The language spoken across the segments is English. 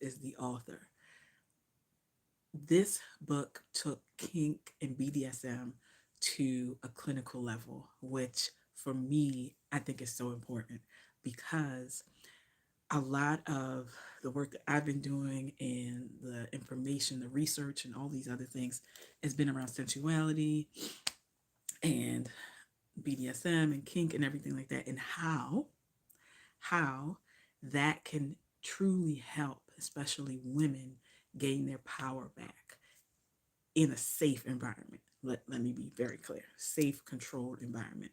is the author. This book took kink and BDSM to a clinical level, which for me, I think is so important because a lot of the work that I've been doing and the information, the research, and all these other things has been around sensuality and BDSM and kink and everything like that, and how that can truly help, especially women, gain their power back in a safe environment. Let me be very clear: safe, controlled environment.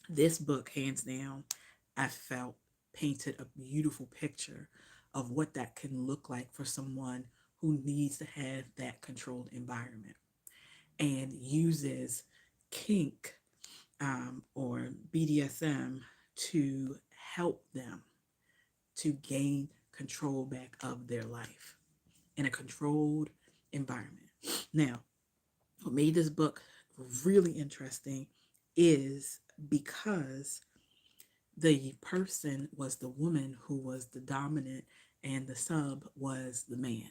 This book, hands down, I felt painted a beautiful picture of what that can look like for someone who needs to have that controlled environment and uses kink or BDSM to help them to gain control back of their life in a controlled environment. Now, what made this book really interesting is because the person was the woman who was the dominant and the sub was the man.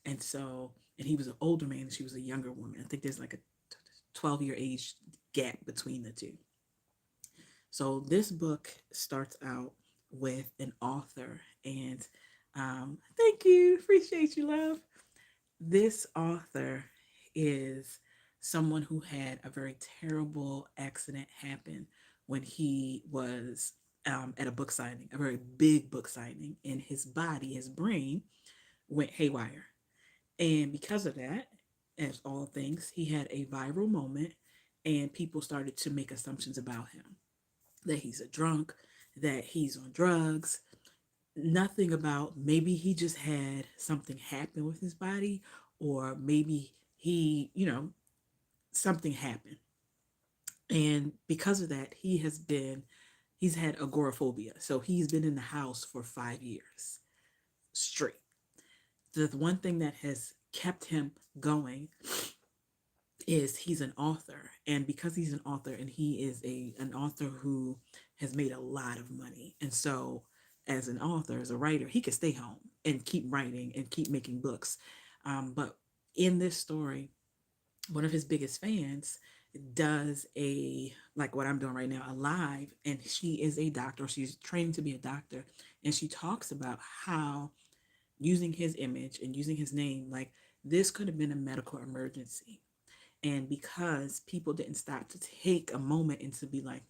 And so, and he was an older man and she was a younger woman. I think there's like a 12-year age gap between the two. So this book starts out with an author, and thank you, appreciate you, love. This author is someone who had a very terrible accident happen when he was at a book signing, a very big book signing, and his body, his brain, went haywire. And because of that, as all things, he had a viral moment, and people started to make assumptions about him, that he's a drunk, that he's on drugs, nothing about maybe he just had something happen with his body, or maybe he, something happened. And because of that, he's had agoraphobia. So he's been in the house for 5 years straight. The one thing that has kept him going is he's an author, and because he's an author and he is an author who has made a lot of money, and so as an author, as a writer, he could stay home and keep writing and keep making books. But in this story, one of his biggest fans does a, like what I'm doing right now, a live, and she is a doctor, she's training to be a doctor, and she talks about how using his image and using his name, like, this could have been a medical emergency. And because people didn't stop to take a moment and to be like,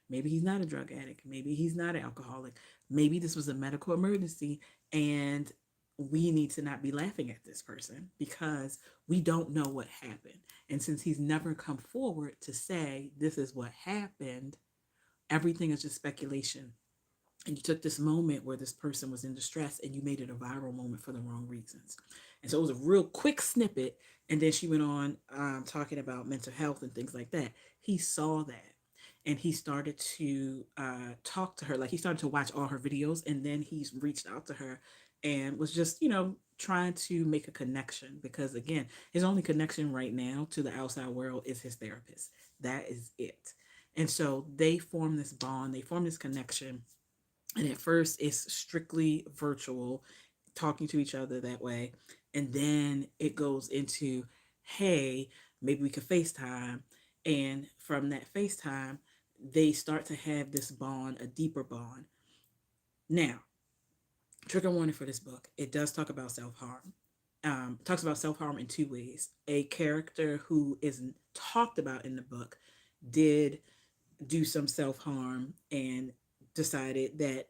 maybe he's not a drug addict, maybe he's not an alcoholic, maybe this was a medical emergency, and we need to not be laughing at this person because we don't know what happened. And since he's never come forward to say this is what happened, everything is just speculation. And you took this moment where this person was in distress and you made it a viral moment for the wrong reasons. And so it was a real quick snippet. And then she went on talking about mental health and things like that. He saw that and he started to talk to her. Like, he started to watch all her videos, and then he's reached out to her and was just, trying to make a connection, because again, his only connection right now to the outside world is his therapist. That is it. And so they form this bond, they form this connection, and at first, it's strictly virtual, talking to each other that way. And then it goes into, hey, maybe we could FaceTime. And from that FaceTime, they start to have this bond, a deeper bond. Now, trigger warning for this book: it does talk about self harm. Talks about self harm in two ways. A character who isn't talked about in the book did do some self harm and decided that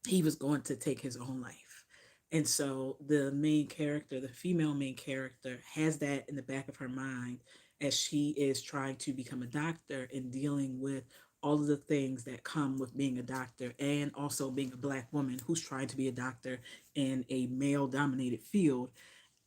he was going to take his own life. And so the main character, the female main character, has that in the back of her mind as she is trying to become a doctor and dealing with all of the things that come with being a doctor, and also being a Black woman who's trying to be a doctor in a male dominated field,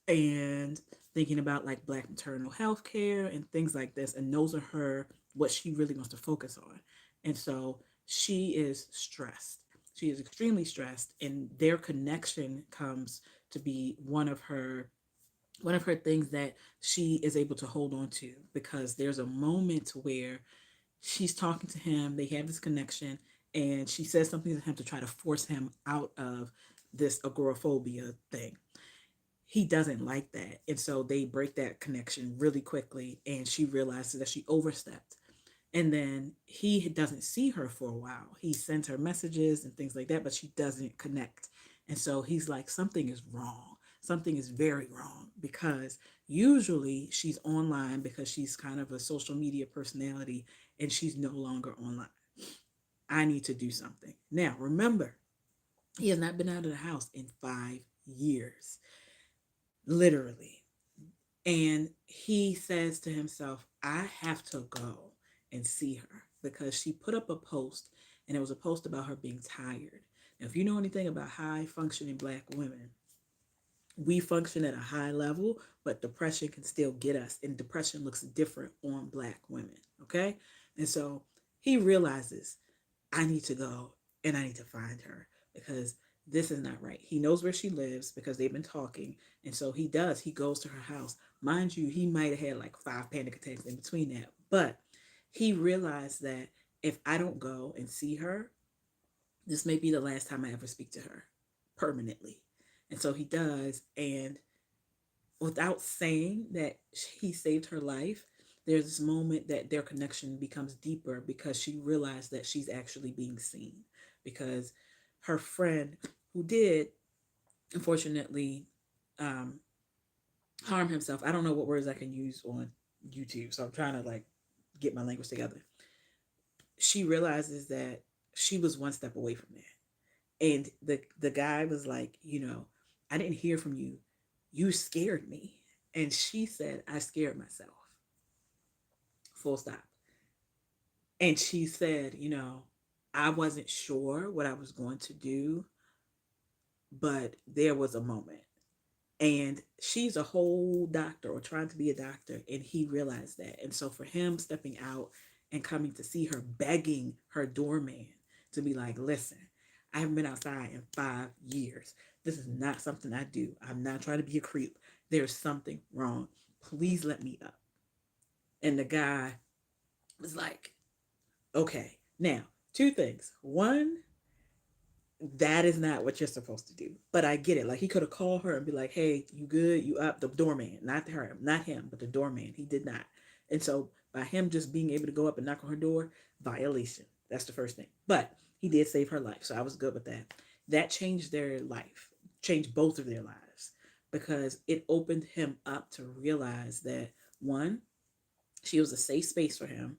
and thinking about like Black maternal health care and things like this. And those are her, what she really wants to focus on. And so she is stressed. She is extremely stressed, and their connection comes to be one of her things that she is able to hold on to, because there's a moment where she's talking to him, they have this connection, and she says something to him to try to force him out of this agoraphobia thing. He doesn't like that. And so they break that connection really quickly. And she realizes that she overstepped. And then he doesn't see her for a while. He sends her messages and things like that, but she doesn't connect. And so he's like, something is wrong. Something is very wrong, because usually she's online because she's kind of a social media personality and she's no longer online. I need to do something. Now, remember, he has not been out of the house in 5 years, literally. And he says to himself, I have to go and see her, because she put up a post, and it was a post about her being tired. Now, if you know anything about high functioning Black women, we function at a high level, but depression can still get us, and depression looks different on Black women. Okay. And so he realizes, I need to go and I need to find her, because this is not right. He knows where she lives because they've been talking. And so he does. He goes to her house. Mind you, he might have had like 5 panic attacks in between that. But he realized that if I don't go and see her, this may be the last time I ever speak to her permanently. And so he does. And without saying that he saved her life, there's this moment that their connection becomes deeper, because she realized that she's actually being seen. Because her friend, who did unfortunately um, harm himself, I don't know what words I can use on YouTube, so I'm trying to like get my language together. She realizes that she was one step away from that. And the guy was like, I didn't hear from you. You scared me. And she said, I scared myself. Full stop. And she said, I wasn't sure what I was going to do, but there was a moment. And she's a whole doctor, or trying to be a doctor, and he realized that. And so for him stepping out and coming to see her, begging her doorman to be like, listen, I haven't been outside in 5 years. This is not something I do. I'm not trying to be a creep. There's something wrong. Please let me up. And the guy was like, okay. Now, two things. One, that is not what you're supposed to do. But I get it. Like, he could have called her and be like, hey, you good? You up? The doorman, not her, not him, but the doorman. He did not. And so by him just being able to go up and knock on her door, violation. That's the first thing. But he did save her life. So I was good with that. That changed their life, changed both of their lives, because it opened him up to realize that, one, she was a safe space for him,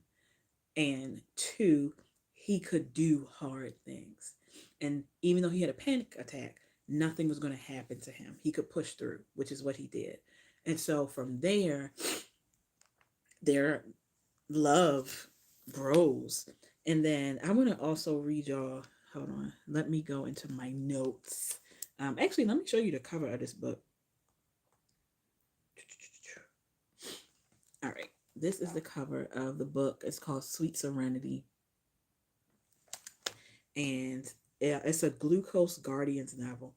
and two, he could do hard things. And even though he had a panic attack, nothing was going to happen to him. He could push through, which is what he did. And so from there, their love grows. And then I want to also read y'all. Hold on. Let me go into my notes. Actually, let me show you the cover of this book. All right. This is the cover of the book. It's called Sweet Serenity. And yeah, it's a Glucose Guardians novel.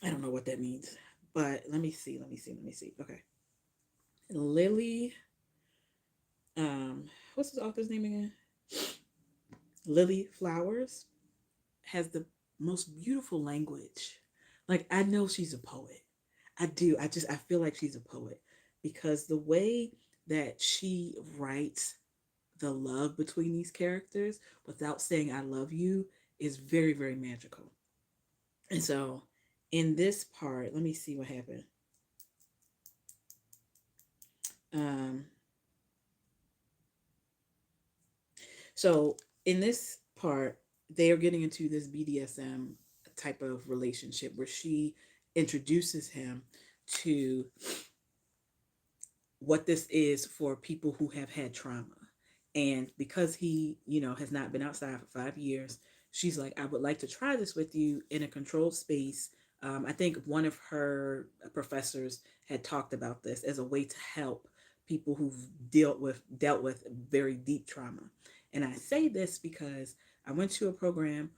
I don't know what that means, but let me see. Okay. Lily, what's his author's name again? Lily Flowers has the most beautiful language. Like, I know she's a poet. I do. I feel like she's a poet, because the way that she writes the love between these characters without saying I love you is very, very magical. And so in this part, let me see what happened. Um, so in this part, they are getting into this BDSM type of relationship where she introduces him to what this is for people who have had trauma. And because he, has not been outside for 5 years, she's like, I would like to try this with you in a controlled space. I think one of her professors had talked about this as a way to help people who've dealt with very deep trauma. And I say this because I went to a program.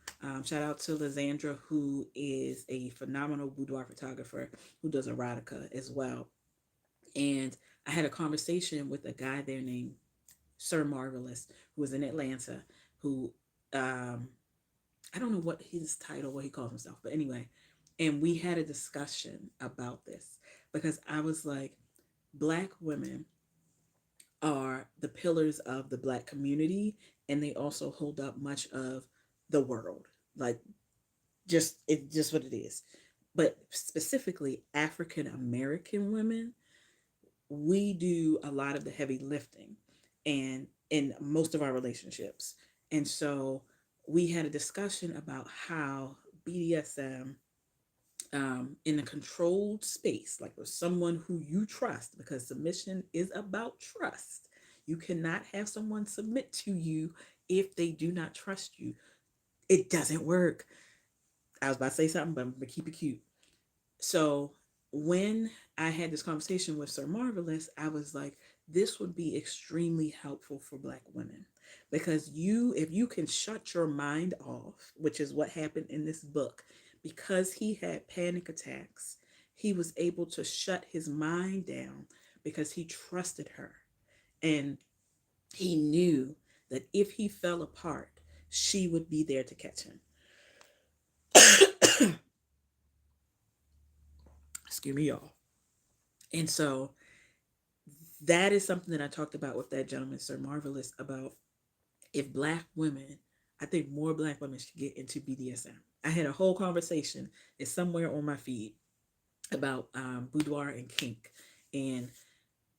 Shout out to Lizandra, who is a phenomenal boudoir photographer who does erotica as well. And I had a conversation with a guy there named Sir Marvelous, who was in Atlanta, who um, I don't know what his title, what he calls himself, but anyway, and we had a discussion about this because I was like, Black women are the pillars of the Black community, and they also hold up much of the world. Like, just what it is. But specifically, African American women, we do a lot of the heavy lifting and in most of our relationships. And so we had a discussion about how BDSM, in a controlled space, like with someone who you trust, because submission is about trust. You cannot have someone submit to you if they do not trust you. It doesn't work. I was about to say something, but I'm gonna keep it cute. So when I had this conversation with Sir Marvelous, I was like, this would be extremely helpful for Black women because if you can shut your mind off, which is what happened in this book, because he had panic attacks, he was able to shut his mind down because he trusted her. And he knew that if he fell apart, she would be there to catch him. Excuse me, y'all. And so that is something that I talked about with that gentleman, Sir Marvelous, about if Black women, I think more Black women should get into BDSM. I had a whole conversation, it's somewhere on my feed, about Boudoir and kink. And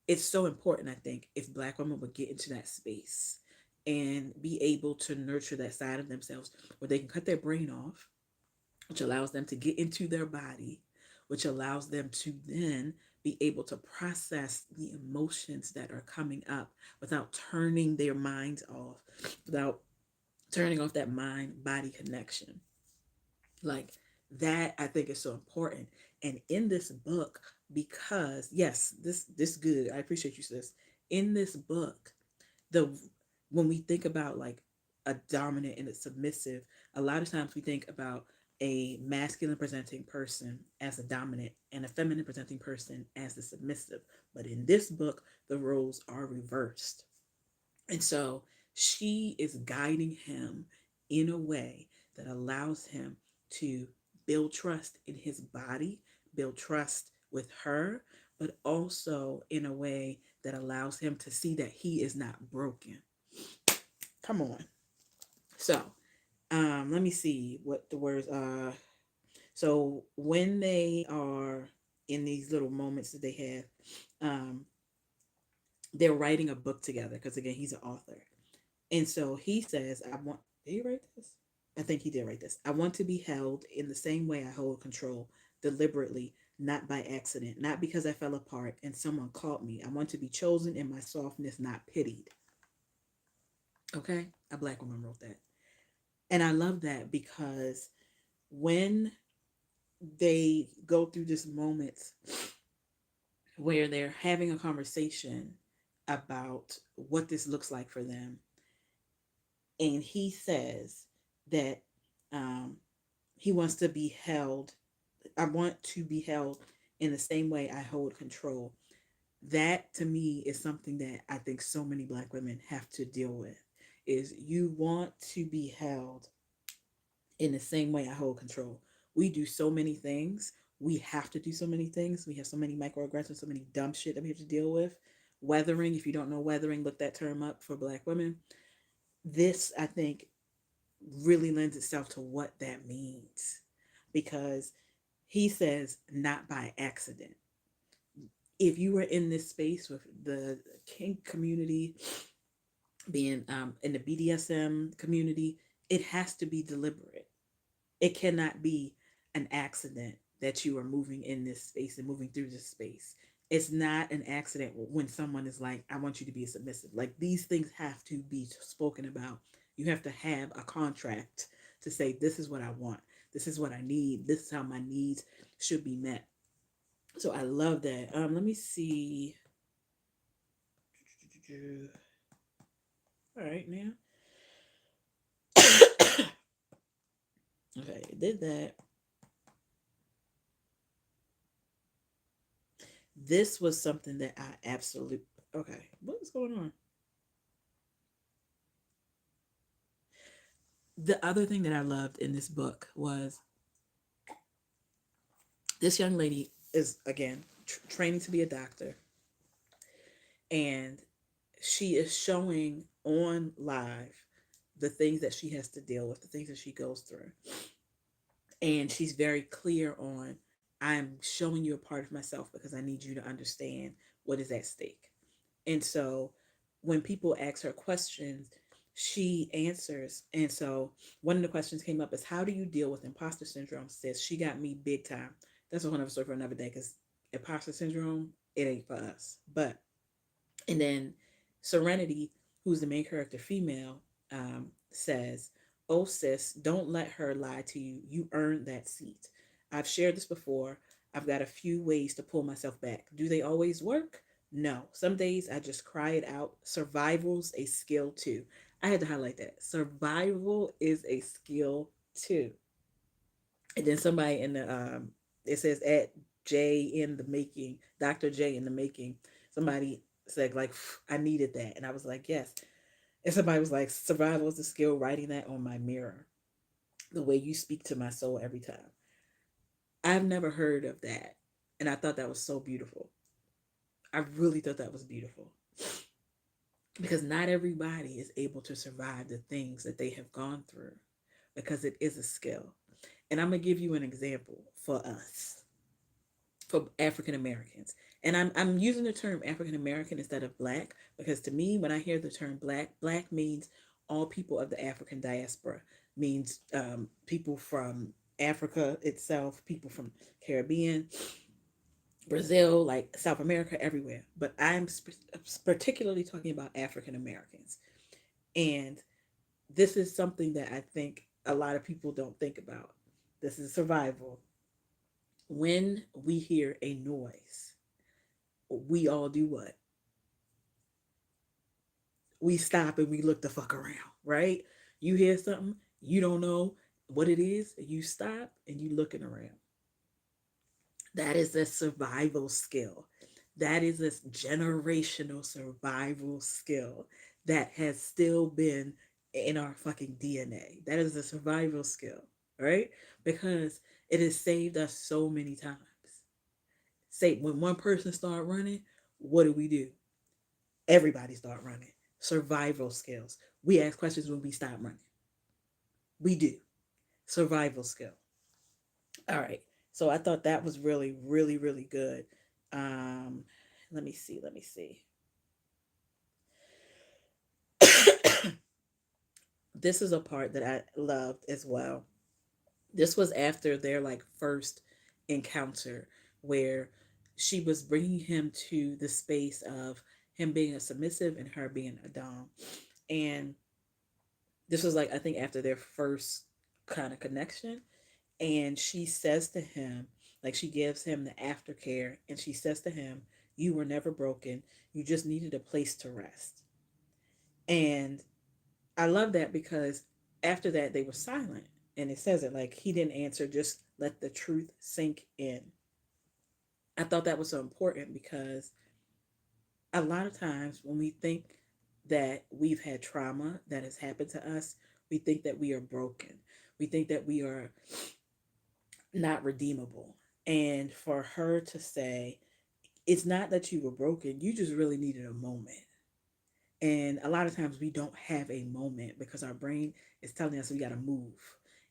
it's so important, I think, if Black women would get into that space and be able to nurture that side of themselves where they can cut their brain off, which allows them to get into their body, which allows them to then be able to process the emotions that are coming up without turning their minds off, without turning off that mind body connection. Like that, I think is so important. And in this book, because yes, this good. I appreciate you, sis. In this book, the when we think about like a dominant and a submissive, a lot of times we think about a masculine presenting person as a dominant and a feminine presenting person as the submissive. But in this book, the roles are reversed. And so she is guiding him in a way that allows him to build trust in his body, build trust with her, but also in a way that allows him to see that he is not broken. Come on. So, let me see what the words are. So when they are in these little moments that they have, they're writing a book together because again, he's an author. And so he says, I want, did he write this? I think he did write this. I want to be held in the same way I hold control, deliberately, not by accident, not because I fell apart and someone caught me. I want to be chosen in my softness, not pitied. Okay? A Black woman wrote that. And I love that because when they go through this moment where they're having a conversation about what this looks like for them, and he says that um, he wants to be held. I want to be held in the same way I hold control. That to me is something that I think so many Black women have to deal with. Is you want to be held in the same way I hold control. We do so many things. We have to do so many things. We have so many microaggressions, so many dumb shit that we have to deal with. Weathering, if you don't know weathering, look that term up for Black women. This, I think, really lends itself to what that means because he says not by accident. If you were in this space with the kink community, being in the BDSM community, it has to be deliberate. It cannot be an accident that you are moving in this space and moving through this space. It's not an accident when someone is like, I want you to be submissive. Like these things have to be spoken about. You have to have a contract to say, this is what I want. This is what I need. This is how my needs should be met. So I love that. Let me see. All right, now. Okay, did that. This was something that I absolutely. Okay, what is going on? The other thing that I loved in this book was this young lady is, again, training to be a doctor, and she is showing on live the things that she has to deal with, the things that she goes through. And she's very clear on, I'm showing you a part of myself because I need you to understand what is at stake. And so when people ask her questions, she answers. And so one of the questions came up is, how do you deal with imposter syndrome? Says she got me big time. That's a whole other story for another day, because imposter syndrome, it ain't for us. But, and then Serenity, who's the main character, female, says, "Oh, sis, don't let her lie to you. You earned that seat. I've shared this before. I've got a few ways to pull myself back. Do they always work? No. Some days I just cry it out. Survival's a skill too." I had to highlight that. Survival is a skill too. And then somebody in the, it says at J in the making, Dr. J in the making, somebody said like, I needed that. And I was like, yes. And somebody was like, survival is a skill, writing that on my mirror. The way you speak to my soul every time. I've never heard of that. And I thought that was so beautiful. I really thought that was beautiful. Because not everybody is able to survive the things that they have gone through, because it is a skill. And I'm going to give you an example for us, for African Americans. And I'm using the term African American instead of black, because to me, when I hear the term black, black means all people of the African diaspora, means people from Africa itself, people from Caribbean, Brazil, like South America, everywhere. But I'm particularly talking about African Americans. And this is something that I think a lot of people don't think about. This is survival. When we hear a noise, we all do what? We stop and we look the fuck around, right? You hear something, you don't know what it is, you stop and you looking around. That is a survival skill. That is a generational survival skill that has still been in our fucking DNA. That is a survival skill, right? Because it has saved us so many times. Say when one person start running, what do? Everybody start running. Survival skills. We ask questions when we stop running. We do. Survival skill. All right. So I thought that was really, really, really good. Um, let me see. Let me see. This is a part that I loved as well. This was after their like first encounter, where she was bringing him to the space of him being a submissive and her being a dom. And this was like, I think, after their first kind of connection. And she says to him, like, she gives him the aftercare, and she says to him, "You were never broken. You just needed a place to rest." And I love that, because after that, they were silent. And it says it like he didn't answer, just let the truth sink in. I thought that was so important, because a lot of times when we think that we've had trauma that has happened to us, we think that we are broken. We think that we are not redeemable. And for her to say, it's not that you were broken, you just really needed a moment. And a lot of times we don't have a moment because our brain is telling us we got to move.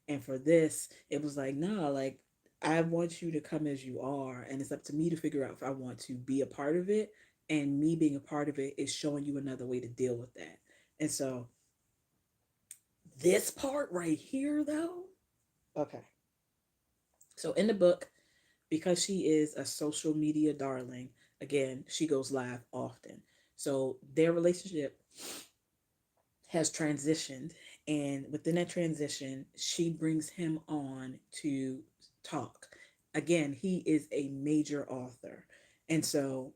And for this, it was like, no, like, I want you to come as you are. And it's up to me to figure out if I want to be a part of it. And me being a part of it is showing you another way to deal with that. And so, this part right here, though, okay. So, in the book, because she is a social media darling, again, she goes live often. So, their relationship has transitioned, and within that transition she brings him on to talk. Again, he is a major author, and so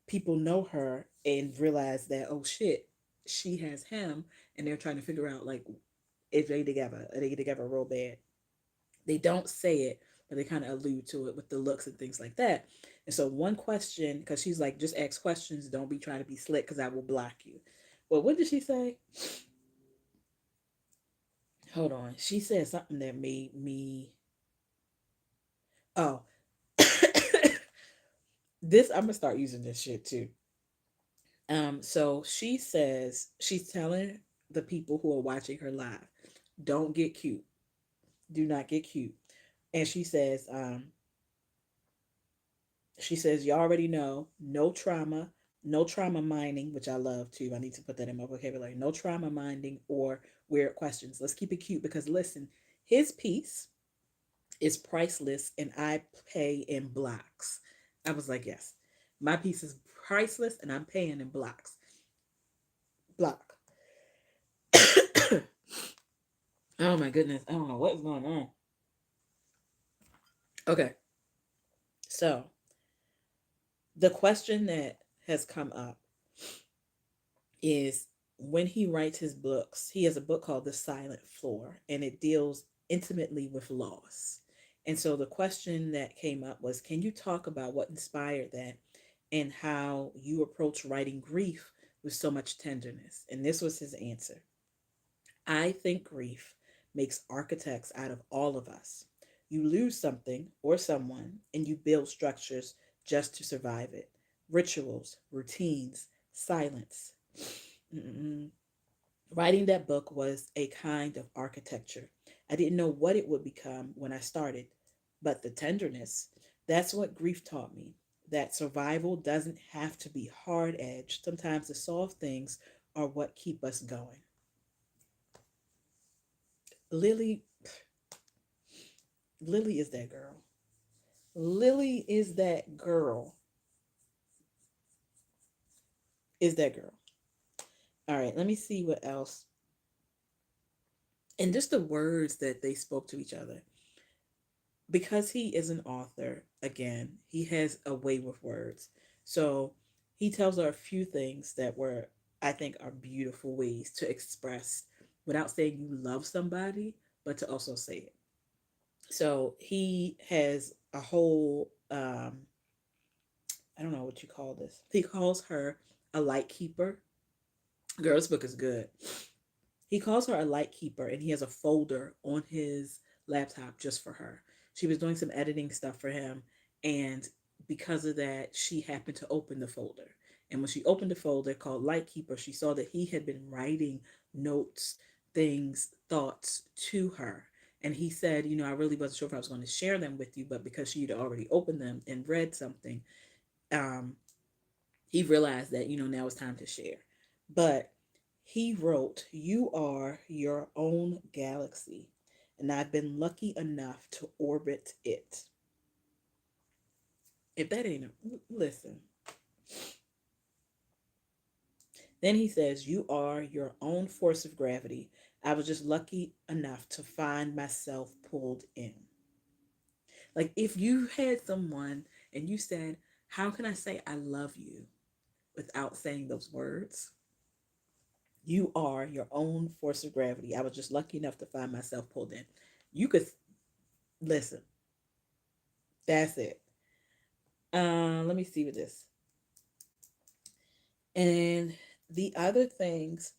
people know her and realize that, oh shit, she has him. And they're trying to figure out, like, if they together, are they together real bad. They don't say it, but they kind of allude to it with the looks and things like that. And so one question, because she's like, just ask questions, don't be trying to be slick because I will block you. Well, what did she say? Hold on. She said something that made me. Oh, this I'm gonna start using this shit too. So she says she's telling the people who are watching her live, don't get cute. Do not get cute. And she says, you already know, no trauma, no trauma minding, which I love too. I need to put that in my vocabulary. No trauma minding or weird questions. Let's keep it cute because listen, his piece is priceless and I pay in blocks. I was like, yes, my piece is priceless and I'm paying in blocks. Block. Oh my goodness. I don't know what's going on. Okay. So the question that has come up is when he writes his books, he has a book called The Silent Floor, and it deals intimately with loss. And so the question that came up was, can you talk about what inspired that and how you approach writing grief with so much tenderness? And this was his answer. I think grief makes architects out of all of us. You lose something or someone, and you build structures just to survive it. Rituals, routines, silence. Mm-mm. Writing that book was a kind of architecture. I didn't know what it would become when I started, but the tenderness, that's what grief taught me. That survival doesn't have to be hard edged. Sometimes the soft things are what keep us going. Lily, Lily is that girl. Lily is that girl. Is that girl. All right, let me see what else. And just the words that they spoke to each other. Because he is an author, again, he has a way with words. So he tells her a few things that were, I think, are beautiful ways to express without saying you love somebody, but to also say it. So he has a whole, I don't know what you call this. He calls her a light keeper. Girl, this book is good. He calls her a light keeper and he has a folder on his laptop just for her. She was doing some editing stuff for him, and because of that, she happened to open the folder. And when she opened the folder called Light Keeper, she saw that he had been writing notes, things, thoughts to her. And he said, I really wasn't sure if I was going to share them with you, but because she had already opened them and read something, um, he realized that, now it's time to share. But he wrote, you are your own galaxy, and I've been lucky enough to orbit it. If that ain't listen. Then he says, you are your own force of gravity. I was just lucky enough to find myself pulled in. Like if you had someone and you said, how can I say I love you without saying those words? You are your own force of gravity. I was just lucky enough to find myself pulled in. You could listen. That's it. Let me see with this. And the other things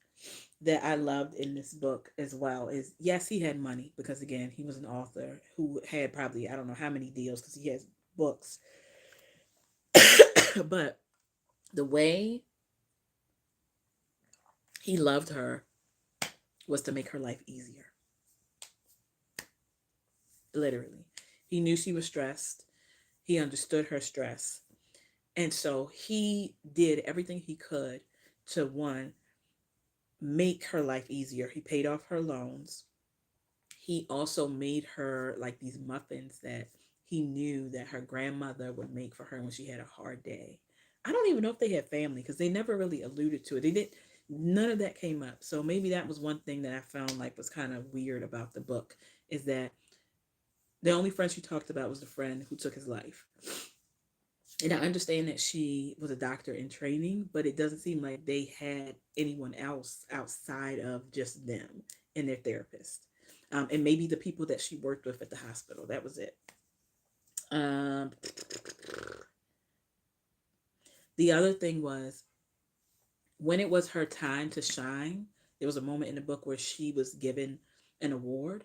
that I loved in this book as well is yes, he had money because again, he was an author who had probably I don't know how many deals because he has books. But the way he loved her was to make her life easier. Literally. He knew she was stressed. He understood her stress. And so he did everything he could to one, make her life easier. He paid off her loans. He also made her like these muffins that he knew that her grandmother would make for her when she had a hard day. I don't even know if they had family because they never really alluded to it. They did none of that came up. So maybe that was one thing that I found like was kind of weird about the book is that the only friend she talked about was the friend who took his life. And I understand that she was a doctor in training, but it doesn't seem like they had anyone else outside of just them and their therapist. And maybe the people that she worked with at the hospital. That was it. Um, the other thing was when it was her time to shine, there was a moment in the book where she was given an award,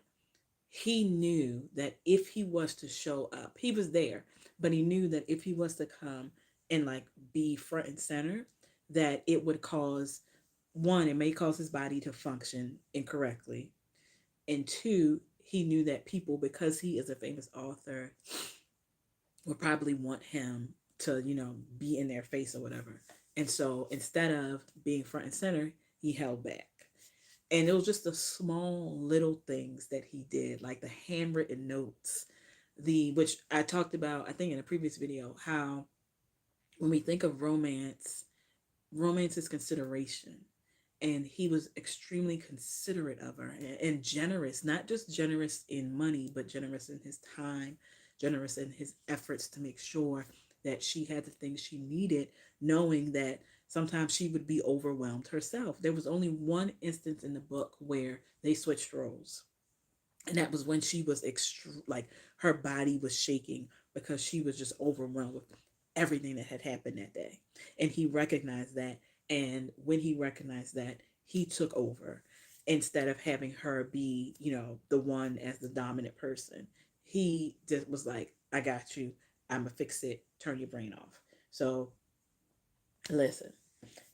he knew that if he was to show up, he was there, but he knew that if he was to come and like be front and center, that it would cause, one, it may cause his body to function incorrectly, and two, he knew that people, because he is a famous author, would probably want him to, be in their face or whatever. And so instead of being front and center, he held back. And it was just the small little things that he did, like the handwritten notes, the which I talked about, I think in a previous video, how when we think of romance, romance is consideration. And he was extremely considerate of her and generous, not just generous in money, but generous in his time, generous in his efforts to make sure that she had the things she needed, knowing that sometimes she would be overwhelmed herself. There was only one instance in the book where they switched roles, and that was when she was like her body was shaking because she was just overwhelmed with everything that had happened that day, and he recognized that. And when he recognized that, he took over. Instead of having her be, the one as the dominant person, he just was like, I got you, I'm gonna fix it, turn your brain off. So listen.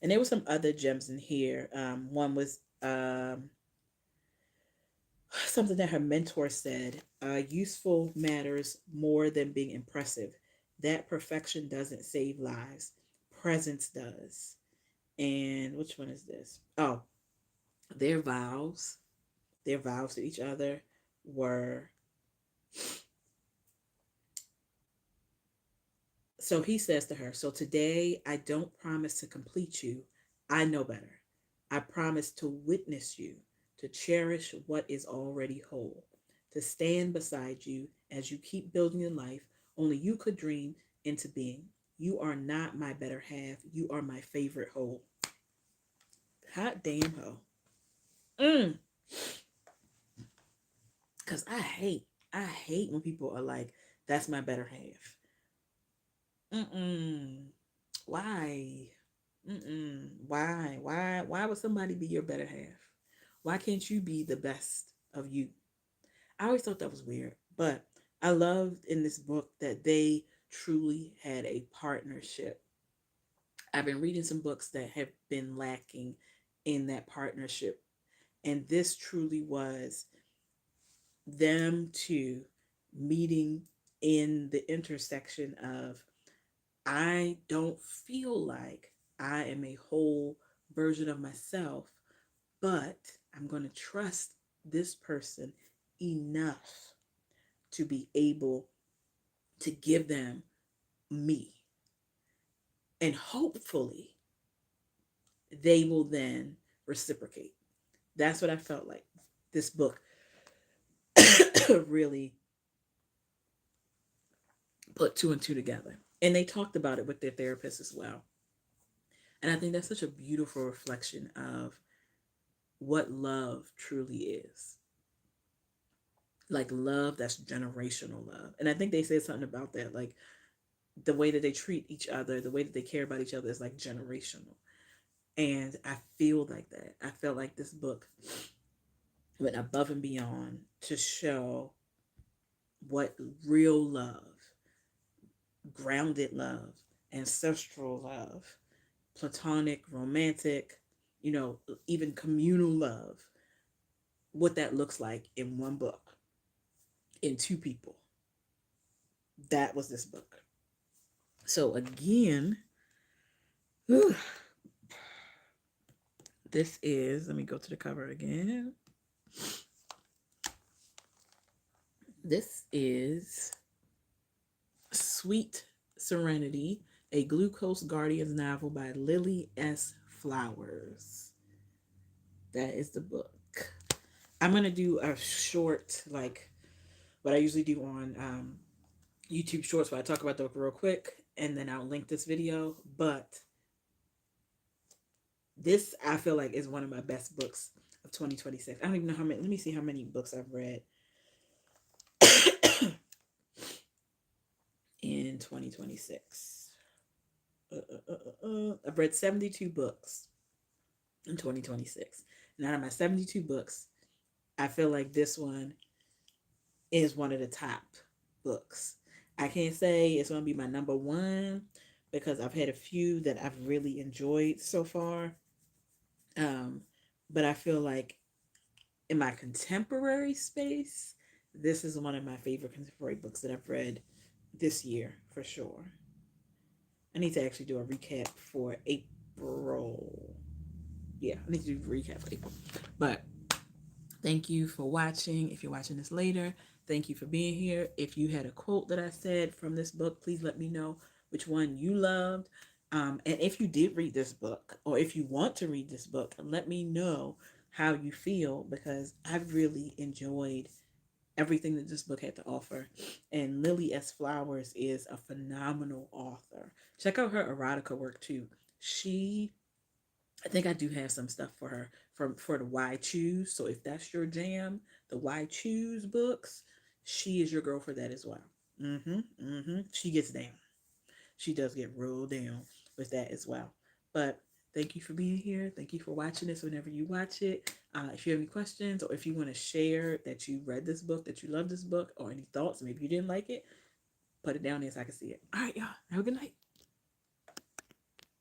And there were some other gems in here. One was something that her mentor said: useful matters more than being impressive. That perfection doesn't save lives, presence does. And which one is this? Oh, their vows, their vows to each other were, so he says to her, so today I don't promise to complete you. I know better. I promise to witness you, to cherish what is already whole, to stand beside you as you keep building your life only you could dream into being. You are not my better half. You are my favorite whole. Hot damn ho. Mm. Cause I hate when people are like, that's my better half. Mm-mm. Why? Mm-mm. Why would somebody be your better half? Why can't you be the best of you? I always thought that was weird, but I loved in this book that they truly had a partnership. I've been reading some books that have been lacking in that partnership, and this truly was them two meeting in the intersection of, I don't feel like I am a whole version of myself, but I'm going to trust this person enough to be able to give them me. And hopefully they will then reciprocate. That's what I felt like this book really put two and two together. And they talked about it with their therapist as well. And I think that's such a beautiful reflection of what love truly is. Like love that's generational love. And I think they said something about that. Like the way that they treat each other, the way that they care about each other is like generational. And I feel like that. I felt like this book went above and beyond to show what real love, grounded love, ancestral love, platonic, romantic, even communal love, what that looks like in one book, in two people. That was this book. So again, whew, this is, let me go to the cover again. This is Sweet Serenity, a Glucose Guardians novel by Lily S. Flowers. That is the book. I'm going to do a short, like what I usually do on YouTube Shorts, where I talk about the book real quick, and then I'll link this video. But this, I feel like, is one of my best books of 2026. I don't even know how many. Let me see how many books I've read in 2026. I've read 72 books in 2026. And out of my 72 books, I feel like this one is one of the top books. I can't say it's going to be my number one because I've had a few that I've really enjoyed so far. Um, but I feel like in my contemporary space, this is one of my favorite contemporary books that I've read this year for sure. I need to actually do a recap for April. Yeah, I need to do a recap for April. But thank you for watching. If you're watching this later, thank you for being here. If you had a quote that I said from this book, please let me know which one you loved. And if you did read this book, or if you want to read this book, let me know how you feel because I've really enjoyed everything that this book had to offer. And Lily S. Flowers is a phenomenal author. Check out her erotica work too. She I think I do have some stuff for her for the Why Choose. So if that's your jam, the Why Choose books, she is your girl for that as well. She gets down. She does get real down with that as well. But thank you for being here. Thank you for watching this whenever you watch it. If you have any questions or if you want to share that you read this book, that you love this book, or any thoughts, maybe you didn't like it, put it down there so I can see it. All right, y'all. Have a good night.